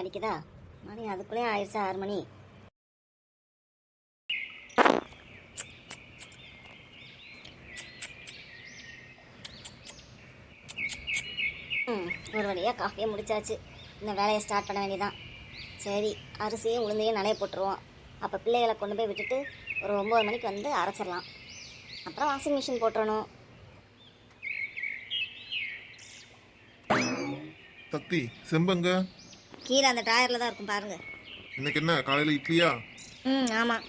அடிக்குதா? மணி அதுக்குள்ளே ஆயிடுச்சு 6 மணி. ஒரு வழியாக காஃபியை முடிச்சாச்சு. இந்த வேலையை ஸ்டார்ட் பண்ண வேண்டியதான். சரி, அரிசியும் உளுந்தையும் நனைய போட்டுருவோம். அப்போ பிள்ளைகளை கொண்டு போய் விட்டுட்டு ஒரு 9 மணிக்கு வந்து அரைச்சிடலாம். அப்புறம் வாஷிங் மிஷின் போட்டுறணும். சக்தி, செம்பங்க கீழே அந்த டயரில் தான் இருக்கும் பாருங்க. இன்னைக்கு என்ன காலையில இட்லியா? ஆமாம்.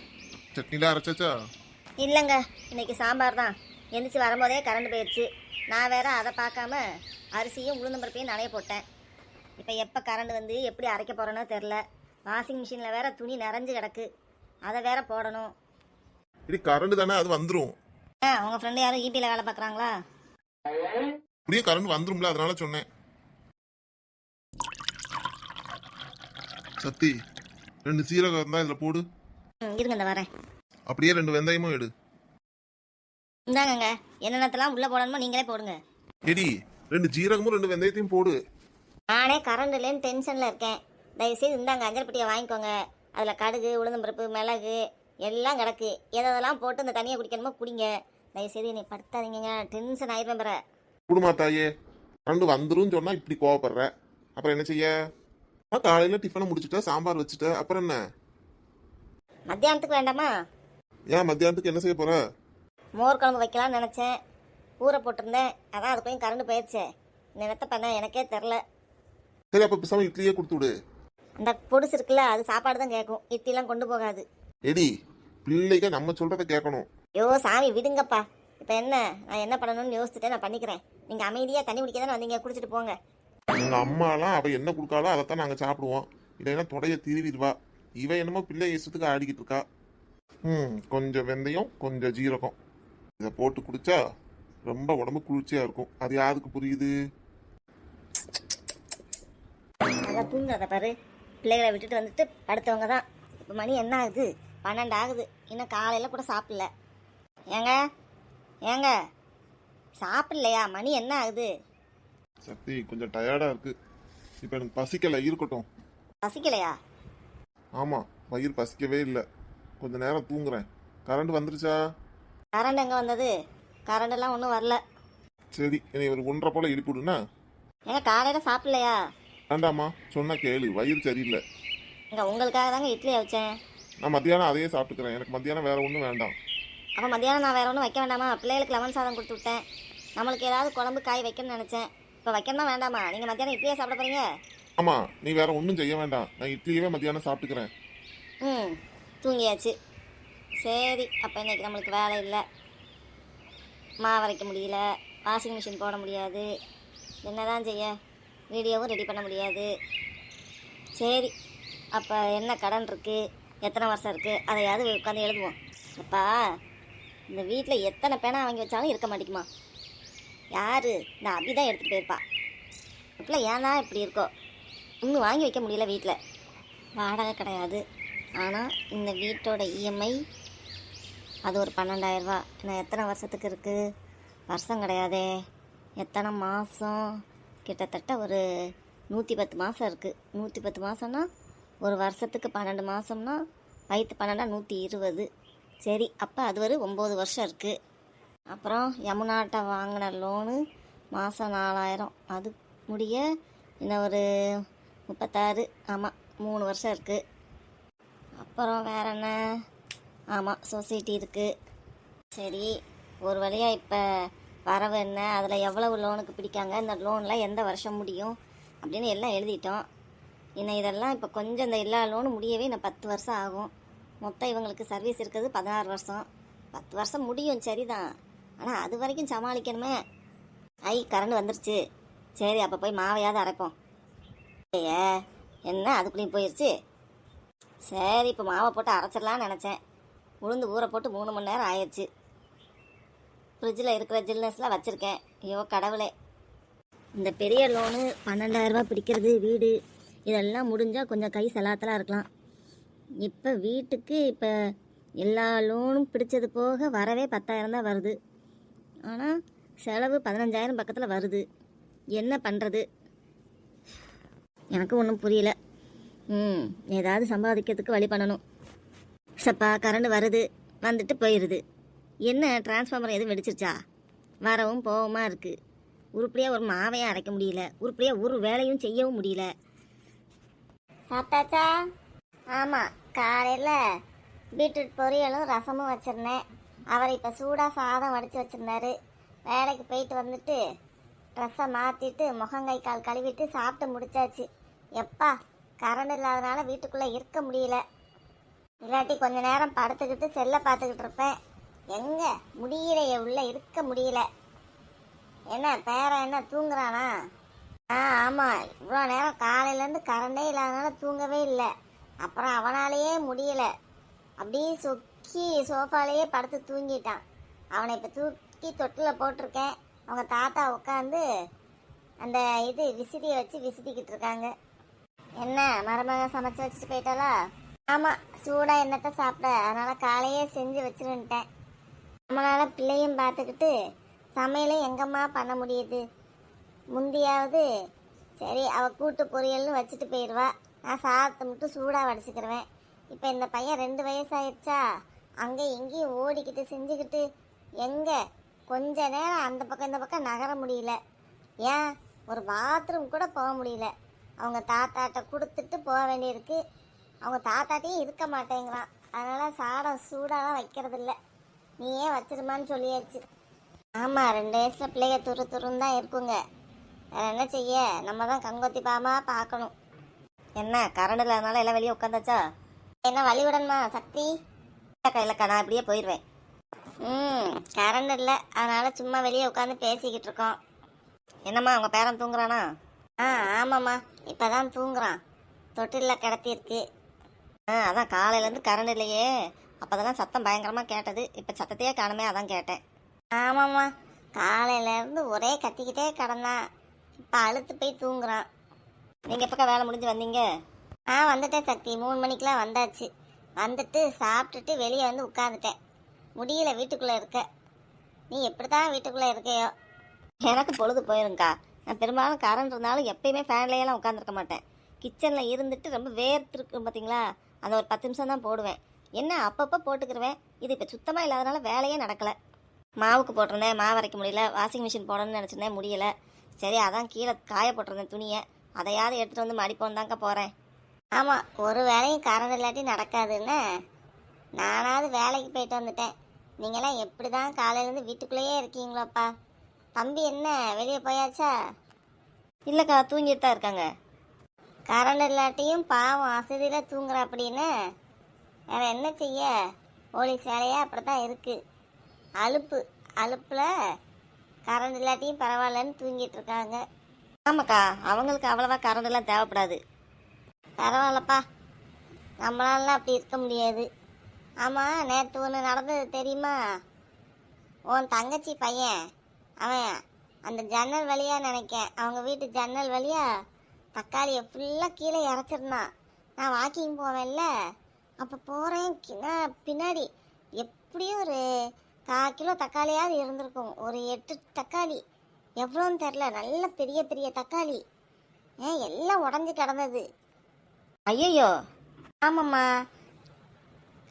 சட்னிலாம் அரைச்சாச்சா? இல்லைங்க, இன்னைக்கு சாம்பார் தான். எந்திரிச்சு வரும்போதே கரண்ட் போயிடுச்சு. நான் வேற அதை பார்க்காம அரிசியும் உளுந்தம்பருப்பையும் நனைய போட்டேன். இப்போ எப்போ கரண்ட் வந்து எப்படி அரைக்க போகிறேனோ தெரில. வாஷிங் மிஷினில் வேற துணி நிறைஞ்சு கிடக்கு, அதை வேற போடணும். இது கரண்ட் தானே, அது வந்துடும். உங்கள் ஃப்ரெண்டு யாரும் ஈபியில் வேலை பார்க்குறாங்களா? அப்படியே கரண்ட் வந்துரும்ல, அதனால சொன்னேன். சக்தி, 2 சீரகம் இருந்தா இதுல போடு. இருங்க, இந்த வரேன். அப்படியே 2 வெந்தயமும் எடு. இந்தாங்க, என்னென்னத்தெல்லாம் உள்ளே போடணுமோ நீங்களே போடுங்க. எடி, 2 ஜீரகமும் 2 வெந்தயத்தையும் போடு. நானே கரண்ட் இல்லைன்னு டென்ஷனில் இருக்கேன். தயவுசெய்து இந்தாங்க அஞ்சல் பெட்டியை வாங்கிக்கோங்க. அதில் கடுகு, உளுந்தம்பருப்பு, மிளகு எல்லாம் கிடக்கு. எதெல்லாம் போட்டு இந்த தண்ணியை குடிக்கணுமோ குடிங்க. தயவுசெய்து என்னை படுத்தாதீங்க, டென்ஷன் ஆயிடுவேன். பெற குடுமா தாயே, கரண்ட் வந்துரும் சொன்னா இப்படி கோவப்படுற. அப்புறம் என்ன செய்ய? காலையில டிஃபனை முடிச்சுட்ட, சாம்பார் வச்சுட்ட, அப்புறம் என்ன? மத்தியானத்துக்கு வேண்டாமா? ஏன் மத்தியானத்துக்கு என்ன செய்ய போற? மோர் குழம்பு வைக்கலாம்னு நினச்சேன். ஊற போட்டிருந்தேன், அதான் அதுக்குள்ளேயும் கரண்ட் போயிடுச்சே. என்னத்த பண்ண எனக்கே தெரில. சரி, அப்ப பேசாம இட்லியே கொடுத்து விடு. அந்த பொடுசு இருக்குல்ல, அது சாப்பாடு தான் கேட்கும், இட்லிலாம் கொண்டு போகாது. எடி, பிள்ளைங்க நம்ம சொல்றத கேட்கணும். ஐயோ சாமி, விடுங்கப்பா. இப்போ என்ன, நான் என்ன பண்ணணும்னு யோசிச்சுட்டே நான் பண்ணிக்கிறேன். நீங்கள் அமைதியாக தண்ணி குடிக்க தானே வந்தீங்க, குடிச்சிட்டு போங்க. எங்க அம்மாலாம் அவ என்ன கொடுக்காளோ அதைத்தான் நாங்க சாப்பிடுவோம். இல்லைன்னா தொடைய திருவிடுவா. இவ என்னமோ பிள்ளை இஷ்டத்துக்கு ஆடிக்கிட்டு இருக்கா. கொஞ்சம் வெந்தயம், கொஞ்சம் ஜீரகம் இதை போட்டு குடிச்சா ரொம்ப உடம்பு குளிர்ச்சியா இருக்கும். அது யாருக்கு புரியுது? அதை தூங்காத பாரு. பிள்ளைகளை விட்டுட்டு வந்துட்டு படுத்தவங்க தான். இப்போ மணி என்ன ஆகுது? 12 ஆகுது. இன்னும் காலையில் கூட சாப்பிடல. ஏங்க ஏங்க சாப்பிடலையா? மணி என்ன ஆகுது? சக்தி, கொஞ்சம் டயர்டா இருக்கு. இப்ப எனக்கு பசிக்கல, இருக்கட்டும். பசிக்கலையா? ஆமா, வயிறு பசிக்கவே இல்லை. கொஞ்ச நேரம் தூங்குறேன். கரண்ட் வந்துருச்சா? கரண்ட் எங்கே வந்தது? கரண்ட் எல்லாம் ஒன்றும் வரல. சரி, என்னை ஒரு 1:30 போல எழுப்பிவிடுனா? ஏங்க காலையில் சாப்பிடலையா? வேண்டாமா, சொன்னா கேளு, வயிறு சரியில்லை. உங்களுக்காக தாங்க இட்லியை வச்சேன். நான் மத்தியானம் அதையே சாப்பிட்டுக்கிறேன். எனக்கு மத்தியானம் வேற ஒன்றும் வேண்டாம். அப்போ மத்தியானம் நான் வேற ஒன்றும் வைக்க வேண்டாமா? பிள்ளைகளுக்கு லெமன் சாதம் கொடுத்து விட்டேன். நம்மளுக்கு ஏதாவது குழம்பு காய் வைக்கணும்னு நினச்சேன். இப்போ வைக்கணுமா வேண்டாமா? நீங்கள் மத்தியானம் இட்லியே சாப்பிட போறீங்க? ஆமா, நீ வேற ஒன்றும் செய்ய வேண்டாம். நான் இட்லியவே மத்தியானம் சாப்பிட்டுக்கிறேன். தூங்கியாச்சு. சரி, அப்போ இன்னைக்கு நம்மளுக்கு வேலை இல்லை. மாவு அரைக்க முடியல, வாஷிங் மிஷின் போட முடியாது, என்னதான் செய்ய? வீடியோவும் ரெடி பண்ண முடியாது. சரி, அப்போ என்ன கடன் இருக்குது, எத்தனை வருஷம் இருக்குது, அதையாவது உட்காந்து எழுதுவோம். அப்பா, இந்த வீட்டில் எத்தனை பேனா வாங்கி வச்சாலும் இருக்க மாட்டேங்குமா? யார்? இந்த அபி தான் எடுத்துகிட்டு போயிருப்பா. இப்போல ஏன் தான் இப்படி இருக்கோ? இன்னும் வாங்கி வைக்க முடியல. வீட்டில் வாடகை கிடையாது. ஆனால் இந்த வீட்டோட இஎம்ஐ அது ஒரு 12,000 ரூபா. இன்னும் எத்தனை வருஷத்துக்கு இருக்குது? வருஷம் கிடையாதே, எத்தனை மாதம்? கிட்டத்தட்ட ஒரு 110 மாதம் இருக்குது. 110 மாதம்னா ஒரு வருஷத்துக்கு 12 மாதம்னா வயிற்று 12 120. சரி, அப்போ அது ஒரு 9 வருஷம் இருக்குது. அப்புறம் யமுனாட்ட வாங்கின லோனு மாதம் 4,000. அது முடிய இன்னும் ஒரு 36. ஆமாம், 3 வருஷம் இருக்குது. அப்புறம் வேற என்ன? ஆமாம், சொசைட்டி இருக்குது. சரி, ஒரு வழியாக இப்போ வரவு என்ன, அதில் எவ்வளவு லோனுக்கு பிடிக்காங்க, இந்த லோனில் எந்த வருஷம் முடியும் அப்படின்னு எல்லாம் எழுதிட்டோம். இன்னும் இதெல்லாம் இப்போ கொஞ்சம் இந்த எல்லா லோனும் முடியவே இன்னும் 10 வருஷம் ஆகும். மொத்தம் இவங்களுக்கு சர்வீஸ் இருக்கிறது 16 வருஷம். 10 வருஷம் முடியும், சரிதான். ஆனால் அது வரைக்கும் சமாளிக்கணுமே. கரண்ட் வந்துருச்சு. சரி, அப்போ போய் மாவையாவது அரைப்போம். என்ன அதுக்குள்ளேயும் போயிடுச்சு? சரி, இப்போ மாவை போட்டு அரைச்சிடலான்னு நினச்சேன். உளுந்து ஊற போட்டு 3 மணி நேரம் ஆயிடுச்சு. ஃப்ரிட்ஜில் இருக்கிற ஜில்னஸ்லாம் வச்சுருக்கேன். ஐயோ கடவுளே, இந்த பெரிய லோனு 12,000 ரூபா பிடிக்கிறது, வீடு இதெல்லாம் முடிஞ்சால் கொஞ்சம் கை செலாத்தலாம் இருக்கலாம். இப்போ வீட்டுக்கு இப்போ எல்லா லோனும் பிடிச்சது போக வரவே 10,000 தான் வருது. ஆனால் செலவு 15,000 பக்கத்தில் வருது. என்ன பண்ணுறது? எனக்கு ஒன்றும் புரியல. ம் ஏதாவது சம்பாதிக்கிறதுக்கு வழி பண்ணணும். சப்பா கரண்ட் வருது, வந்துட்டு போயிடுது. என்ன டிரான்ஸ்ஃபார்மர் எதுவும் வெடிச்சிருச்சா? வரவும் போகவுமா இருக்குது. உருப்படியாக ஒரு மாவையும் அரைக்க முடியல, உருப்படியாக ஒரு வேலையும் செய்யவும் முடியல. சாப்பிட்டாச்சா? ஆமாம், காலையில் பீட்ரூட் பொரியலும் ரசமும் வச்சுருந்தேன். அவர் இப்போ சூடாக சாதம் வடித்து வச்சுருந்தாரு. வேலைக்கு போயிட்டு வந்துட்டு ட்ரெஸ்ஸை மாற்றிட்டு முகங்கை கால் கழுவிட்டு சாப்பிட்டு முடிச்சாச்சு. எப்பா கரண்ட் இல்லாதனால வீட்டுக்குள்ளே இருக்க முடியல. இல்லாட்டி கொஞ்ச நேரம் படுத்துக்கிட்டு செல்லை பார்த்துக்கிட்டு இருப்பேன். எங்கே முடியலையே, உள்ளே இருக்க முடியல. என்ன பேரன் என்ன தூங்குறானா? ஆமாம், இவ்வளோ நேரம் காலையிலேருந்து கரண்டே இல்லாதனால தூங்கவே இல்லை. அப்புறம் அவனாலேயே முடியல, அப்படியே சொக்கி சோஃபாலேயே படுத்து தூங்கிட்டான். அவனை இப்போ தூக்கி தொட்டில் போட்டிருக்கேன். அவங்க தாத்தா உட்காந்து அந்த விசிறியை வச்சு விசிறிக்கிட்டு இருக்காங்க. என்ன மருமக சமைச்சு வச்சுட்டு போயிட்டாளா? ஆமாம், சூடாக என்னத்தை சாப்பிட, அதனால் காலையே செஞ்சு வச்சுருந்துட்டேன். நம்மளால் பிள்ளையும் பார்த்துக்கிட்டு சமையலும் எங்கம்மா பண்ண முடியுது? முந்தியாவது சரி அவள் கூட்டு பொரியல்னு வச்சுட்டு போயிடுவா, நான் சாதத்தை மட்டும் சூடாக வடிச்சுக்கிடுவேன். இப்போ இந்த பையன் 2 வயசாயிடுச்சா, அங்கே இங்கேயும் ஓடிக்கிட்டு செஞ்சுக்கிட்டு எங்கே கொஞ்ச நேரம் அந்த பக்கம் இந்த பக்கம் நகர முடியல. ஏன் ஒரு பாத்ரூம் கூட போக முடியல. அவங்க தாத்தாட்ட கொடுத்துட்டு போக வேண்டியிருக்கு. அவங்க தாத்தாட்டையும் இருக்க மாட்டேங்கிறான். அதனால் சாதம் சூடாலாம் வைக்கிறதில்ல, நீயே வச்சிருமான்னு சொல்லியாச்சு. ஆமாம், 2 வயசில் பிள்ளைங்க துருன்னு தான் இருக்குங்க. வேறு என்ன செய்ய, நம்ம தான் கங்கொத்தி பாமா பார்க்கணும். என்ன கரண்ட் இல்லாதனால எல்லாம் வெளியே உட்காந்தாச்சா? என்ன வழி விடணுமா சக்தி? இல்லைக்கா இல்லைக்கா, நான் இப்படியே போயிடுவேன். கரண்ட் இல்லை, அதனால் சும்மா வெளியே உட்காந்து பேசிக்கிட்டு இருக்கோம். என்னம்மா உங்கள் பேரன் தூங்குறானா? ஆமாம்மா, இப்போ தான் தூங்குறான். தொட்டிலில் கிடத்திருக்கு. அதான் காலையிலேருந்து கரண்ட் இல்லையே, அப்போதெல்லாம் சத்தம் பயங்கரமாக கேட்டது. இப்போ சத்தத்தையே காணுமே, அதான் கேட்டேன். ஆமாம்மா, காலையிலேருந்து ஒரே கத்திக்கிட்டே கிடந்தான். இப்போ அழுத்து போய் தூங்குறான். நீங்கள் எப்போக்கா வேலை முடிஞ்சு வந்தீங்க? வந்துட்டேன் சக்தி, 3 மணிக்கெலாம் வந்தாச்சு. வந்துட்டு சாப்பிட்டுட்டு வெளியே வந்து உட்காந்துட்டேன். முடியல வீட்டுக்குள்ளே இருக்க. நீ எப்படி தான் வீட்டுக்குள்ளே இருக்கையோ? எனக்கு பொழுது போயிருங்கக்கா. நான் பெரும்பாலும் கரண்ட் இருந்தாலும் எப்பயுமே ஃபேன்லையெல்லாம் உட்காந்துருக்க மாட்டேன். கிச்சனில் இருந்துட்டு ரொம்ப வேர்த்துருக்கு பார்த்தீங்களா, அந்த ஒரு 10 நிமிஷம் தான் போடுவேன். என்ன அப்பப்போ போட்டுக்கிருவேன். இது இப்போ சுத்தமாக இல்லாதனால வேலையே நடக்கலை. மாவுக்கு போட்டிருந்தேன், மாவு அரைக்க முடியல. வாஷிங் மிஷின் போடணும்னு நினச்சிருந்தேன், முடியலை. சரி அதான் கீழே காய போட்டிருந்தேன் துணியை, அதையாவது எடுத்துகிட்டு வந்து மடிப்போம் தாங்க போகிறேன். ஆமாம், ஒரு வேலையும் கரண்ட் இல்லாட்டி நடக்காதுன்னு நானாவது வேலைக்கு போயிட்டு வந்துட்டேன். நீங்களாம் எப்படி தான் காலையிலேருந்து வீட்டுக்குள்ளேயே இருக்கீங்களாப்பா? தம்பி என்ன வெளியே போயாச்சா? இல்லைக்கா, தூங்கிட்டு தான் இருக்காங்க. கரண்ட் இல்லாட்டியும் பாவம் அசதியில் தூங்குற அப்படின்னு வேறு என்ன செய்ய? போலீஸ் வேலையாக அப்படி தான் இருக்குது. அலுப்பில் கரண்ட் இல்லாட்டியும் பரவாயில்லன்னு தூங்கிட்டு இருக்காங்க. ஆமாக்கா, அவங்களுக்கு அவ்வளோவா கரண்ட்லாம் தேவைப்படாது. பரவாயில்லப்பா, நம்மளாலாம் அப்படி இருக்க முடியாது. ஆமாம், நேற்று ஒன்று நடந்தது தெரியுமா? உன் தங்கச்சி பையன் அவன் அந்த ஜன்னல் வழியாக நினைக்கேன், அவங்க வீட்டு ஜன்னல் வழியாக தக்காளியை ஃபுல்லாக கீழே இறச்சிருந்தான். நான் வாக்கிங் போவேன்ல, அப்போ போகிறேன், பின்னாடி எப்படியும் ஒரு 1/4 கிலோ தக்காளியாவது இருந்திருக்கும். ஒரு 8 தக்காளி, எவ்வளோன்னு தெரில, நல்ல பெரிய பெரிய தக்காளி. எல்லாம் உடஞ்சி கிடந்தது. ஐயோ. ஆமாம்மா,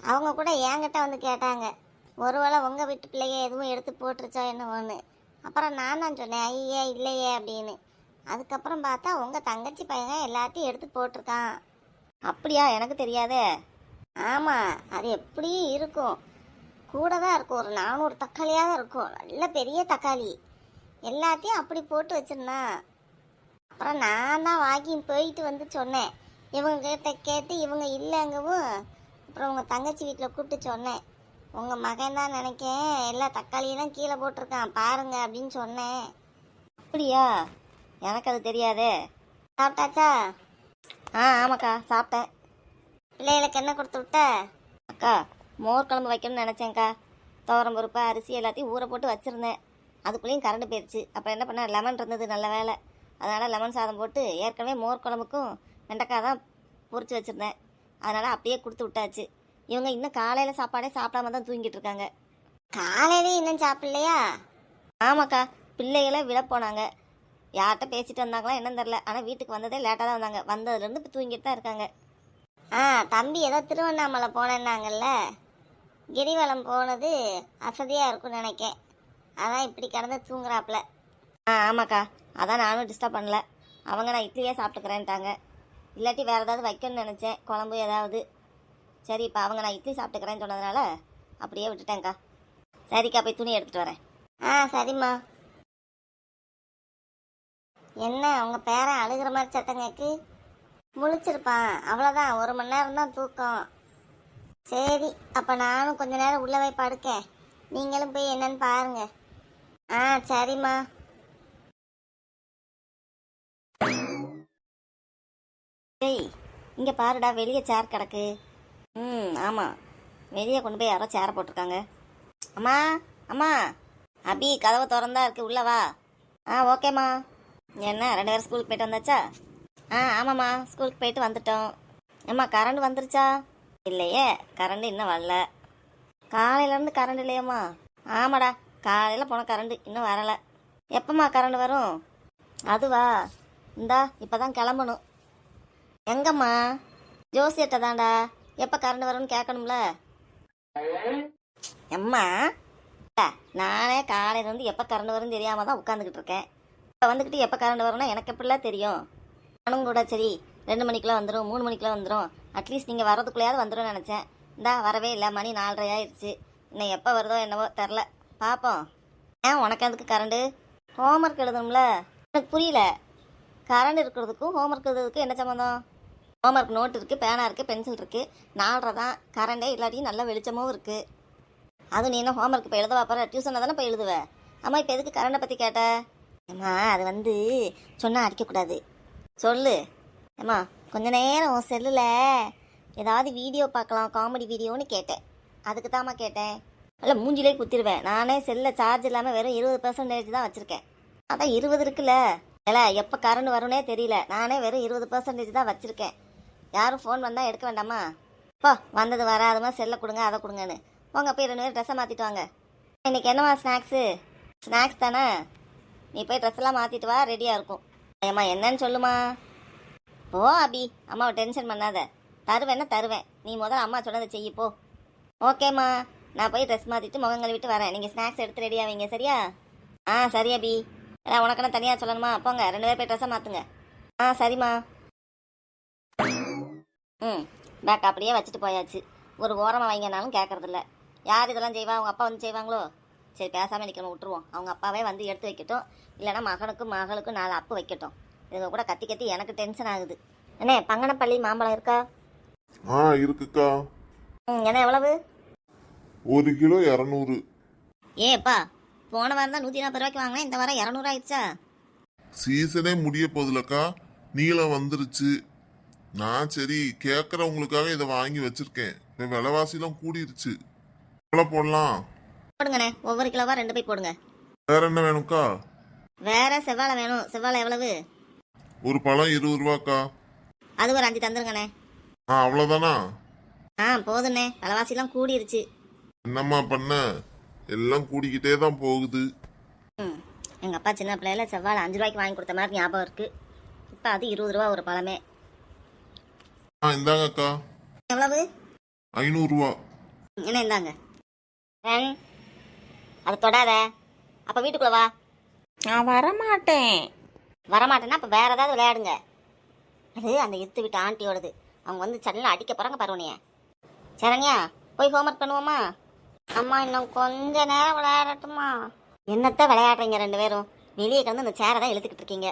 அவங்க கூட என்கிட்ட வந்து கேட்டாங்க, ஒருவேளை உங்கள் வீட்டு பிள்ளைய எதுவும் எடுத்து போட்டுருச்சோ என்னவோன்னு. அப்புறம் நான் தான் சொன்னேன், ஐயே இல்லையே அப்படின்னு. அதுக்கப்புறம் பார்த்தா உங்கள் தங்கச்சி பையன் எல்லாத்தையும் எடுத்து போட்டிருக்கான். அப்படியா? எனக்கு தெரியாதே. ஆமாம், அது எப்படியும் இருக்கும், கூட தான் இருக்கும். ஒரு 400 தக்காளியாக தான் இருக்கும், நல்ல பெரிய தக்காளி. எல்லாத்தையும் அப்படி போட்டு வச்சிருந்தான். அப்புறம் நான் தான் வாக்கிங் போயிட்டு வந்து சொன்னேன், இவங்ககிட்ட கேட்டு இவங்க இல்லைங்கவும், அப்புறம் உங்கள் தங்கச்சி வீட்டில் கூப்பிட்டு சொன்னேன், உங்கள் மகன் தான் நினைக்கேன் எல்லா தக்காளியெல்லாம் கீழே போட்டிருக்கான் பாருங்க அப்படின்னு சொன்னேன். அப்படியா? எனக்கு அது தெரியாதே. சாப்பிட்டாச்சா? ஆமாக்கா சாப்பிட்டேன். பிள்ளைகளுக்கு என்ன கொடுத்து விட்ட? அக்கா, மோர் குழம்பு வைக்கணும்னு நினச்சேங்க்கா. துவரம் பருப்பு அரிசி எல்லாத்தையும் ஊற போட்டு வச்சுருந்தேன். அதுக்குள்ளேயும் கரண்ட் போயிடுச்சு. அப்புறம் என்ன பண்ணேன், லெமன் இருந்தது, நல்ல வேலை. அதனால் லெமன் சாதம் போட்டு ஏற்கனவே மோர் குழம்புக்கும் வெண்டைக்காய் தான் பொரிச்சு வச்சுருந்தேன், அதனால் அப்படியே கொடுத்து விட்டாச்சு. இவங்க இன்னும் காலையில் சாப்பாடே சாப்பிடாம தான் தூங்கிட்டு இருக்காங்க. காலையிலே இன்னும் சாப்பிட்லையா? ஆமாக்கா, பிள்ளைகளை விட போனாங்க. யார்கிட்ட பேசிட்டு வந்தாங்களா என்னன்னு தெரில, ஆனால் வீட்டுக்கு வந்ததே லேட்டாக தான் வந்தாங்க. வந்ததுலேருந்து இப்போ தூங்கிட்டு தான் இருக்காங்க. தம்பி ஏதோ திருவண்ணாமலை போனேன்னாங்கல்ல, கிரிவலம் போனது அசதியாக இருக்கும்னு நினைக்கேன். அதான் இப்படி கிடந்து தூங்குறாப்புல. ஆமாக்கா, அதான் நானும் டிஸ்டர்ப் பண்ணல. அவங்க நான் இட்லியே சாப்பிட்டுக்கிறேன்ட்டாங்க. இல்லாட்டி வேறு ஏதாவது வைக்கணும்னு நினச்சேன், குழம்பு ஏதாவது. சரி, இப்போ அவங்க நான் இட்லி சாப்பிட்டுக்கிறேன்னு சொன்னதுனால அப்படியே விட்டுட்டேன்க்கா. சரிக்கா, போய் துணி எடுத்துகிட்டு வரேன். சரிம்மா. என்ன அவங்க பேரன் அழுகிற மாதிரி சத்தம் கேக்கு? முழிச்சிருப்பான், அவ்வளோதான். 1 மணி நேரம் தான் தூக்கம். சரி, அப்போ நானும் கொஞ்ச நேரம் உள்ள போய் படுக்கேன். நீங்களும் போய் என்னன்னு பாருங்க. சரிம்மா. ஏய், இங்கே பாருடா, வெளியே சேர் கிடக்கு. ஆமாம், வெளியே கொண்டு போய் யாரோ சேரை போட்டிருக்காங்க. அம்மா, அம்மா, அபி கதவை திறந்தா இருக்கு, உள்ள வா. ஓகேம்மா. என்ன 2 பேரும் ஸ்கூலுக்கு போயிட்டு வந்தாச்சா? ஆமாம்மா, ஸ்கூலுக்கு போயிட்டு வந்துட்டோம். அம்மா, கரண்ட் வந்துருச்சா? இல்லையே, கரண்ட் இன்னும் வரல. காலையிலேருந்து கரண்ட் இல்லையாம்மா? ஆமாடா, காலையில் போன கரண்ட் இன்னும் வரலை. எப்பம்மா கரண்ட் வரும்? அதுவா, இந்தா இப்போ தான் கிளம்பணும். எங்கம்மா? ஜோசியட்ட தான்டா. எப்போ கரண்ட் வரும்னு கேட்கணும்ல. எம்மா, நானே காலையிலேருந்து எப்போ கரண்ட் வரும்னு தெரியாமல் தான் உட்காந்துக்கிட்டு இருக்கேன். இப்போ வந்துக்கிட்டு எப்போ கரண்ட் வரும்னா எனக்கு எப்படிலாம் தெரியும்? நானும் கூட சரி 2 மணிக்கெலாம் வந்துடும், 3 மணிக்கெலாம் வந்துடும், அட்லீஸ்ட் நீங்கள் வர்றதுக்குள்ளேயாவது வந்துடும் நினச்சேன். இந்தா வரவே இல்லை, மணி 4:30 ஆயிடுச்சு. இன்னும் எப்போ வருதோ என்னவோ தெரில, பார்ப்போம். ஏன் உனக்கு அதுக்கு கரண்டு? ஹோம்ஒர்க் எழுதணும்ல. எனக்கு புரியல, கரண்ட் இருக்கிறதுக்கும் ஹோம்ஒர்க் எழுதுறதுக்கும் என்ன சம்மந்தம்? ஹோம்ஒர்க் நோட் இருக்குது, பேனா இருக்குது, பென்சில் இருக்குது. 4:30 தான், கரண்டே இல்லாட்டி நல்ல வெளிச்சமும் இருக்குது. அதுவும் நீ என்ன ஹோம்ஒர்க் இப்போ எழுத பார்ப்பற? டியூஷனில் தானே போய் எழுதுவேன். அம்மா, இப்போ எதுக்கு கரண்டை பற்றி கேட்ட? அம்மா, அது வந்து சொன்னால் அடிக்கக்கூடாது. சொல்லு. அம்மா, கொஞ்ச நேரம் உன் செல்லில் ஏதாவது வீடியோ பார்க்கலாம், காமெடி வீடியோன்னு கேட்டேன். அதுக்கு தாம்மா கேட்டேன். இல்லை, மூஞ்சிலே குத்திடுவேன். நானே செல்லில் சார்ஜ் இல்லாமல் வெறும் 20% தான் வச்சுருக்கேன். அதான் 20 இருக்குல்ல. இல்லை, எப்போ கரண்ட் வரும்னே தெரியல. நானே வெறும் 20% தான் வச்சுருக்கேன். யாரும் ஃபோன் வந்தால் எடுக்க வேண்டாமா? போ, வந்தது வராதுமா, செல்லை கொடுங்க, அதை கொடுங்கன்னு. போங்க, போய் 2 பேரும் ட்ரெஸ்ஸை மாற்றிட்டு வாங்க. இன்றைக்கி என்னம்மா ஸ்நாக்ஸு? ஸ்நாக்ஸ் தானே, நீ போய் ட்ரெஸ்ஸெல்லாம் மாற்றிட்டு வா, ரெடியாக இருக்கும். ஏம்மா, என்னன்னு சொல்லுமா? ஓ அபி, அம்மாவை டென்ஷன் பண்ணாத. தருவேன்னா தருவேன், நீ முதல்ல அம்மா சொன்னதை செய்யி போ. ஓகேம்மா, நான் போய் ட்ரெஸ் மாற்றிட்டு முகம் கழுவிட்டு வரேன். நீங்கள் ஸ்நாக்ஸ் எடுத்து ரெடியாக வைங்க, சரியா? சரி அபி. உனக்குன்னு தனியாக சொல்லணுமா? போங்க, 2 பேர் போய் ட்ரெஸ்ஸை மாற்றுங்க. சரிம்மா. பேக் அப்படியே வச்சுட்டு போயாச்சு. ஒரு ஓரமாக வைங்கனாலும் கேட்கறதில்ல. யார் இதெல்லாம் செய்வா? அவங்க அப்பா வந்து செய்வாங்களோ? சரி, பேசாமல் நிற்கிறோம், விட்டுருவோம். அவங்க அப்பாவே வந்து எடுத்து வைக்கட்டும், இல்லைனா மகனுக்கும் மகளுக்கும் 4 அப்பு வைக்கட்டும். இதுங்க கூட கத்தி கத்தி எனக்கு டென்ஷன் ஆகுது. அண்ணே, பங்கனப்பள்ளி மாம்பழம் இருக்கா? இருக்குக்கா. என்ன எவ்வளவு? 1 கிலோ 200. ஏப்பா, போன வாரம் தான் 140 ரூபாய்க்கு வாங்கினேன், இந்த வாரம் 200 ஆயிடுச்சா? சீசனே முடிய போகுதுலக்கா, நீளம் வந்துருச்சு. நான் சரி கேட்குறவங்களுக்காக இதை வாங்கி வச்சிருக்கேன். இந்த விலைவாசிலாம் கூடிருச்சு. எவ்வளோ போடலாம்? போடுங்கண்ணே, ஒவ்வொரு கிலோவா 2 பை போடுங்க. வேற என்ன வேணும்க்கா? வேற செவ்வாழை வேணும். செவ்வாழை எவ்வளவு? ஒரு பழம் 20 ரூபாக்கா. அது ஒரு 5 தந்துருங்கண்ணே. அவ்வளோதானா? போதுண்ணே, விலைவாசிலாம் கூடிருச்சு. என்னம்மா பண்ண, எல்லாம் கூடிக்கிட்டே தான் போகுது. எங்கள் அப்பா சின்ன பிள்ளையில செவ்வாழை 5 ரூபாய்க்கு வாங்கி கொடுத்த மாதிரி ஞாபகம் இருக்கு. இப்போ அது 20 ரூபா ஒரு பழமே. இந்தாங்கக்கா. எவ்வளவு? 500 ரூபா. என்ன இந்தாங்க. அதை தொடாத. அப்போ வீட்டுக்குள்ள வா. நான் வரமாட்டேன். வரமாட்டேன்னா அப்போ வேற ஏதாவது விளையாடுங்க. அது அந்த எடுத்து விட்டு ஆண்டியோடது. அவங்க வந்து சடனில் அடிக்க போகிறாங்க பருவனைய. சரண்யா, போய் ஹோம்ஒர்க் பண்ணுவோமா? அம்மா, இன்னும் கொஞ்ச நேரம் விளையாடட்டுமா? என்னத்த விளையாடுறீங்க 2 பேரும்? வெளியே கிடந்து அந்த சேரை தான் இழுத்துக்கிட்டு இருக்கீங்க.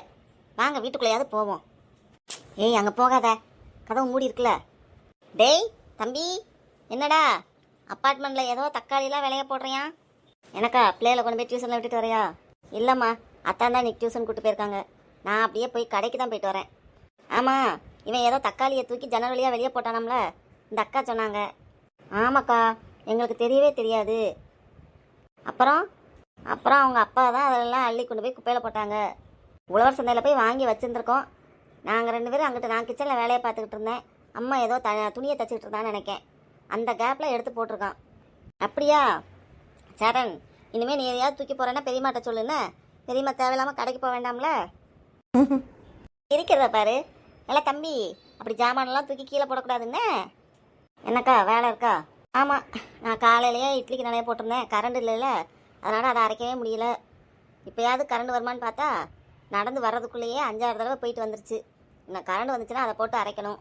வாங்க, வீட்டுக்குள்ளேயாவது போவோம். ஏய், அங்கே போகாத, கதவு மூடி இருக்குல்ல. டேய் தம்பி, என்னடா அப்பார்ட்மெண்ட்டில் ஏதோ தக்காளிலாம் விளைய போடுறியா? எனக்கா பிள்ளைகளை கொண்டு போய் டியூஷனில் விட்டுட்டு வரையா? இல்லைம்மா, அத்தான் தான் இன்னைக்கு டியூஷன் கூப்பிட்டு போயிருக்காங்க. நான் அப்படியே போய் கடைக்கு தான் போயிட்டு வரேன். ஆமாம், இவன் ஏதோ தக்காளியை தூக்கி ஜன்னல் வழியாக வெளியே போட்டானாம்ல, இந்த அக்கா சொன்னாங்க. ஆமாக்கா, எங்களுக்கு தெரியவே தெரியாது. அப்புறம் அவங்க அப்பா தான் அதெல்லாம் அள்ளி கொண்டு போய் குப்பையில் போட்டாங்க. உழவர் சந்தையில் போய் வாங்கி வச்சுருந்துருக்கோம். நாங்கள் 2 பேரும் அங்கிட்ட நான் கிச்சனில் வேலையை பார்த்துக்கிட்டு இருந்தேன். அம்மா ஏதோ துணியை தைச்சிக்கிட்டு இருந்தான்னு நினைக்கேன். அந்த கேப்பில் எடுத்து போட்டிருக்கான். அப்படியா? சரண், இனிமேல் நீ எதையாவது தூக்கி போகிறேன்னா பெரியமாட்ட சொல்லுன்னு. பெரியம்மா தேவையில்லாமல் கடைக்கு போக வேண்டாம்ல. இருக்கிறத பாரு. இல்லை தம்பி, அப்படி ஜாமானெல்லாம் தூக்கி கீழே போடக்கூடாதுன்னு. என்னக்கா வேலை இருக்கா? ஆமாம், நான் காலையிலேயே இட்லிக்கு நிறைய போட்டிருந்தேன், கரண்ட் இல்லைல்ல, அதனால் அதை அரைக்கவே முடியல. இப்போயாவது கரண்ட் வருமானு பார்த்தா நடந்து வர்றதுக்குள்ளேயே 5-6 தடவை போயிட்டு வந்துருச்சு. இன்னும் கரண்ட் வந்துச்சுன்னா அதை போட்டு அரைக்கணும்.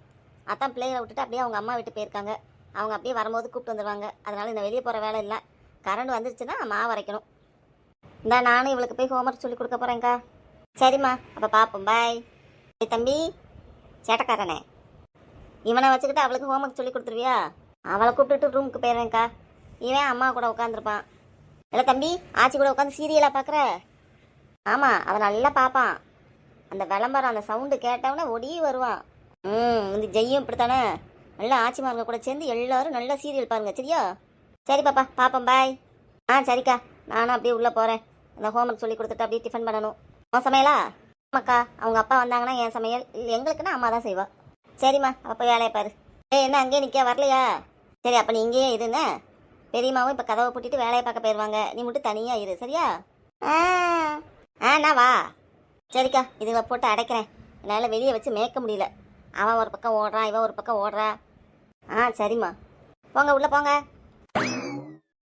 அதான் பிள்ளைகளை விட்டுட்டு அப்படியே அவங்க அம்மா வீட்டு போயிருக்காங்க. அவங்க அப்படியே வரும்போது கூப்பிட்டு வந்துடுவாங்க. அதனால் இந்த வெளியே போகிற வேலை இல்லை. கரண்ட் வந்துருச்சுன்னா மாவு அரைக்கணும். இந்தா நானும் இவளுக்கு போய் ஹோம்ஒர்க் சொல்லி கொடுக்க போகிறேங்க்கா. சரிம்மா, அப்போ பார்ப்போம், பாய். தம்பி சேட்டக்காரனே, இவனை வச்சுக்கிட்டு அவளுக்கு ஹோம்ஒர்க் சொல்லி கொடுத்துருவியா? அவளை கூப்பிட்டுட்டு ரூமுக்கு போயிடுறேன்க்கா. இவன் அம்மா கூட உட்காந்துருப்பான். இல்லை தம்பி, ஆச்சி கூட உட்காந்து சீரியலாக பார்க்குற? ஆமாம், அவன் நல்லா பார்ப்பான். அந்த விளம்பரம் அந்த சவுண்டு கேட்டவனே ஒடியே வருவான். இந்த ஜெய்யும் இப்படித்தானே, நல்லா ஆச்சிமாருங்க கூட சேர்ந்து எல்லாரும் நல்லா சீரியல் பாருங்க, சரியா? சரி பாப்பா, பார்ப்போம், பாய். சரிக்கா, நானும் அப்படியே உள்ளே போகிறேன். அந்த ஹோம்ஒர்க் சொல்லி கொடுத்துட்டு அப்படியே டிஃபன் பண்ணணும். உன் சமையலா? ஆமாக்கா, அவங்க அப்பா வந்தாங்கன்னா என் சமையல், எங்களுக்குன்னா அம்மா தான் செய்வா. சரிம்மா, அப்போ வேலையை பாரு. என்ன அங்கேயே நிற்க வரலையா? சரி, அப்போ நீ இங்கேயே இருன்னு. பெரியம்மாவும் இப்போ கதவை பூட்டிட்டு வேலையை பார்க்க போயிடுவாங்க. நீ மட்டும் தனியாக இரு, சரியா? நான் வா. சரிக்கா, இதுகளை போட்டு அடைக்கிறேன். என்னால் வெளியே வச்சு மேய்க்க முடியல. அவன் ஒரு பக்கம் ஓடுறான், இவன் ஒரு பக்கம் ஓடுறா. சரிம்மா, போங்க உள்ளே போங்க.